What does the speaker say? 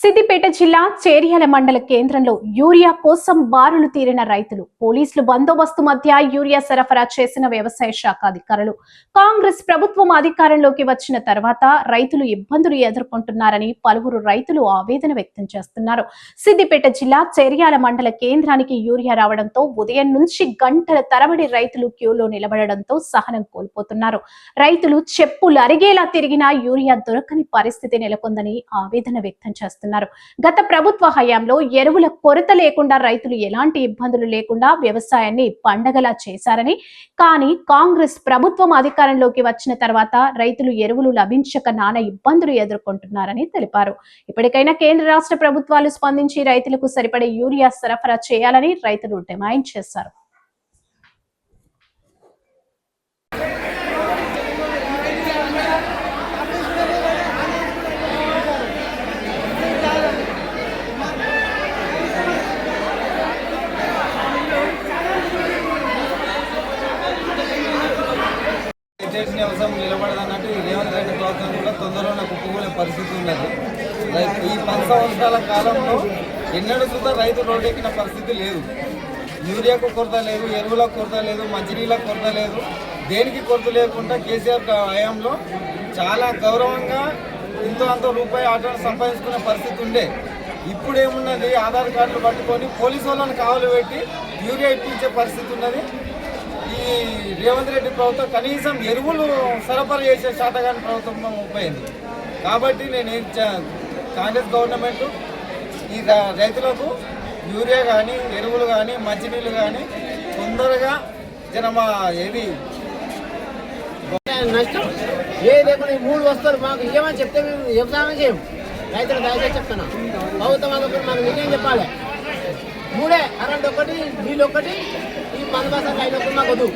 సిద్దిపేట జిల్లా చేర్యాల మండల కేంద్రంలో యూరియా కోసం బారులు తీరిన రైతులు పోలీసులు బందోబస్తు మధ్య యూరియా సరఫరా చేసిన వ్యవసాయ శాఖ అధికారులు కాంగ్రెస్ ప్రభుత్వం అధికారంలోకి వచ్చిన తర్వాత రైతులు ఇబ్బందులు ఎదుర్కొంటున్నారని పలువురు రైతులు ఆవేదన వ్యక్తం చేస్తున్నారు. సిద్దిపేట జిల్లా చేర్యాల మండల కేంద్రానికి యూరియా రావడంతో ఉదయం నుంచి గంటల తరబడి రైతులు క్యూలో నిలబడడంతో సహనం కోల్పోతున్నారు. రైతులు చెప్పులు అరిగేలా తిరిగినా యూరియా దొరకని పరిస్థితి నెలకొందని ఆవేదన వ్యక్తం చేస్తున్నారు. గత ప్రభుత్వ హయాంలో ఎరువుల కొరత లేకుండా రైతులు ఎలాంటి ఇబ్బందులు లేకుండా వ్యవసాయాన్ని పండగలా చేశారని, కానీ కాంగ్రెస్ ప్రభుత్వం అధికారంలోకి వచ్చిన తర్వాత రైతులు ఎరువులు లభించక నానా ఇబ్బందులు ఎదుర్కొంటున్నారని తెలిపారు. ఇప్పటికైనా కేంద్ర రాష్ట్ర ప్రభుత్వాలు స్పందించి రైతులకు సరిపడే యూరియా సరఫరా చేయాలని రైతులు డిమాండ్ చేశారు. చేసిన అవసరం నిలబడదన్నట్టు రేవంత్ రెడ్డి ప్రభుత్వం కూడా తొందరలో కుప్పకూలే పరిస్థితి ఉన్నది. ఈ 10 సంవత్సరాల కాలంలో ఎన్నడూ కూడా రైతు రోడ్డెక్కిన పరిస్థితి లేదు. యూరియాకు కొరత లేదు, ఎరువులకు కొరత లేదు, మంచినీళ్ళకు కొరత లేదు, దేనికి కొరత లేకుండా కేసీఆర్ హయాంలో చాలా గౌరవంగా ఇంతో అంతో రూపాయి ఆటోను సంపాదించుకునే పరిస్థితి ఉండే. ఇప్పుడు ఏమున్నది, ఆధార్ కార్డులు పట్టుకొని పోలీసు వాళ్ళని కావలు పెట్టి యూరియా ఇప్పించే పరిస్థితి ఉన్నది. ఈ రేవంత్ రెడ్డి ప్రభుత్వం కనీసం ఎరువులు సరఫరా చేసే శాతగాని ప్రభుత్వం పోయింది. కాబట్టి నేను కాంగ్రెస్ గవర్నమెంట్ ఈ రైతులకు యూరియా కానీ, ఎరువులు కానీ, మంచినీళ్ళు కానీ తొందరగా జనమా ఏది నష్టం లేకుండా 3 వస్తువులు మాకు ఇవ్వమని చెప్తే మేము వ్యవసాయం చేయం. రైతులు దయచేసి చెప్తున్నా, ప్రభుత్వం అదొకటి మాకు నిర్ణయం చెప్పాలి. 3 కరెంట్ ఒకటి, నీళ్ళు ఒకటి, ఈ 10 అయినప్పుడు మాకు వద్దు.